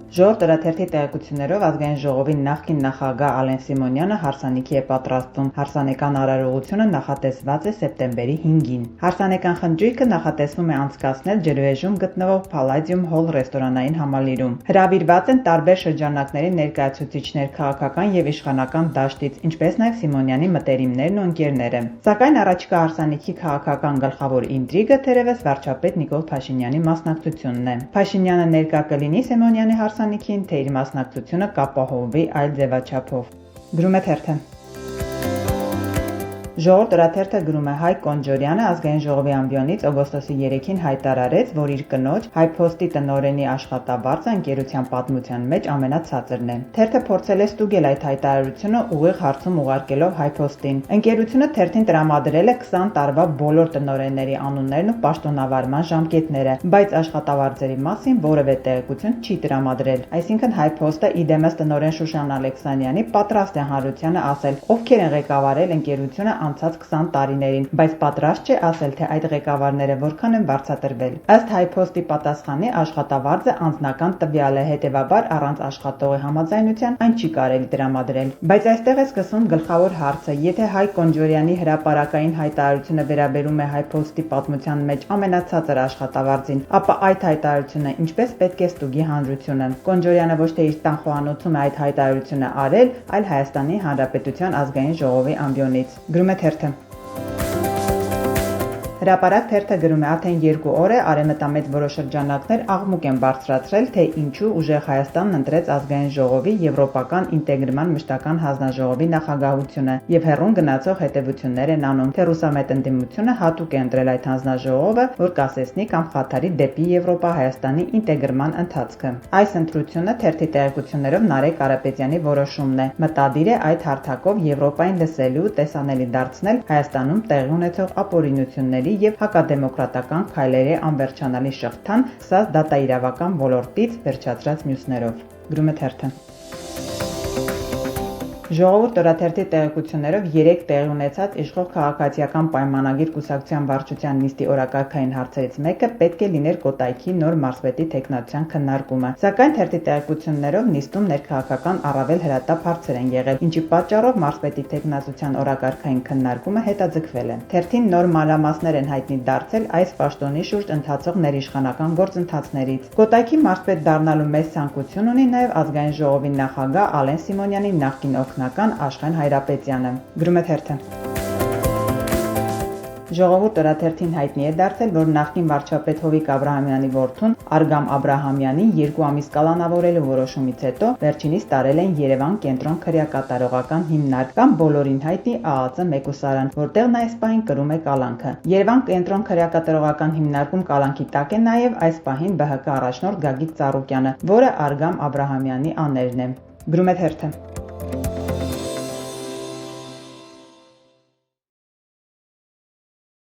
Ժողովուրդ օրաթերթի տեղեկություններով ազգային ժողովի նախկին նախագահ Ալեն Սիմոնյանը հարսանիքի է պատրաստում։ Հարսանեկան արարողությունը նախատեսված է սեպտեմբերի 5-ին։ Հարսանեկան խնջույքը նախատեսվում է անցկացնել ջրվեժում գտնվող Palladium Hall ռեստորանային համալիրում։ Հրավիրված են տարբեր շրջանակների ներկայացուցիչներ քաղաքական եւ իշխանական դաշտից, ինչպես նաեւ Սիմոնյանի մտերիմներն ու ընկերները։ Սակայն առաջիկա հարսանիքի քաղաքական գլխավոր ինտրիգը թերևս վարչապետ Նիկոլ Փաշինյանի մասնակցությունն է։ Փաշինյանը ներկա կլինի Սիմոնյանի հարսանիքին, թե իր մասնակցությունը կապահովվի այլ ձևաչափով։ Գրում է թերթը։ Ժողովուրդ օրաթերթը գրում է Հայկ Կոնջորյանը ազգային ժողովի ամբիոնից օգոստոսի 3-ին հայտարարեց, որ իր կնոջ Հայփոստի տնօրենի աշխատավարձը ընկերության պատմության մեջ ամենացածրն է։ Թերթը փորձել է ստուգել այդ հայտարարությունը ուղիղ հարցում ուղարկելով Հայփոստին։ Ընկերությունը թերթին տրամադրել է 20 տարվա բոլոր տնօրենների անուններն ու պաշտոնավարման ժամկետները, բայց աշխատավարձերի մասին որևէ տեղեկություն չի տրամադրել։ Այսինքն Հայփոստը իդեմս տնօրեն Շուշան Ալեքսանյանի պատրաստ է հանրությանը ասել, ովքեր են ղեկավարել ընկերությունը անցած 20 տարիներին, բայց պատրաստ չէ ասել, թե այդ ղեկավարները որքան են վարձատրվել։ Ըստ Հայփոստի պատասխանի աշխատավարձը անձնական տվյալ է, հետևաբար առանց աշխատողի համաձայնության այն չի կարելի տրամադրել։ Բայց այստեղ է սկսվում գլխավոր հարցը, եթե Հայկ Կոնջորյանի հրապարակային հայտարարությունը վերաբերում է Հայփոստի պատմության մեջ ամենացածր աշխատավարձին, ապա այդ հայտարարությունը ինչպես պետք է ստուգի հանրությունը։ Կոնջորյանը ոչ թե իր տան խոհանոցում է այդ հայտարարությունը արել, այլ Հայաստանի Հանրապետության ազգային ժողովի ամբիոնից։ Գրում է թերթը։ Հրապարակ թերթը գրում է, արդեն 2 օր է արևմտամետ որոշ շրջանակներ աղմուկ են բարձրացրել, թե ինչու ուժեղ Հայաստանն ընտրեց ազգային ժողովի եվրոպական ինտեգրման մշտական հանձնաժողովի նախագահությունը եւ հեռուն գնացող հետևություններ են անում, թե ռուսամետ ընդդիմությունը հատուկ է ընտրել այդ հանձնաժողովը, որ կասեցնի կամ խաթարի դեպի Եվրոպա Հայաստանի ինտեգրման ընթացքը։ Այս ընտրությունը թերթի տեղեկություններով Նարեկ Կարապետյանի որոշումն է։ Մտադիր է այդ հարթակով Եվրոպային լսելու, տեսանելի դարձնել Հայաստանում տեղի ունեցող ապօրինությունների եւ հակադեմոկրատական քայլերի անվերջանալի շղթան, սկսած դատաիրավական ոլորտից վերջացրած մյուսներով։ Գրում է թերթը։ Ժողովուրդ օրաթերթի տեղեկություններով 3 տեղի ունեցած իշխող քաղաքացիական պայմանագիր կուսակցության վարչության նիստի օրակարգային հարցերից մեկը պետք է լիներ Կոտայքի նոր մարզպետի թեկնածության քննարկումը։ Սակայն թերթի տեղեկություններով նիստում ներքաղաքական առավել հրատապ հարցեր են եղել, ինչի պատճառով մարզպետի թեկնածության օրակարգային քննարկումը հետաձգվել է։ Թերթին նոր մանրամասներ են հայտնի դարձել այս պաշտոնի շուրջ ընթացող ներիշխանական գործընթացներից։ Կոտայքի մարզպետ դառնալու մեծ ցանկություն ունի նաև ազգային ժողովի նախագահ Ալեն Սիմոնյանի նախկին Աշխեն Հայրապետյանը։ Գրում է թերթը։ Ժողովուրդ օրաթերթին հայտնի է դարձել, որ նախկին վարչապետ Հովիկ Աբրահամյանի որդուն Արգամ Աբրահամյանին 2 ամիս կալանավորելու որոշումից հետո վերջինիս տարել են Երևան կենտրոն քրեակատարողական հիմնարկ կամ բոլորին հայտնի ԱԱԾ մեկուսարան, որտեղ նա այս պահին կրում է կալանքը։ Երևան կենտրոն քրեակատարողական հիմնարկում կալանքի տակ է նաև այս պահին ԲՀԿ առաջնորդ Գագիկ Ծառուկյանը, որը Արգամ Աբրահամյանի աներն է։ Գրում է թերթը։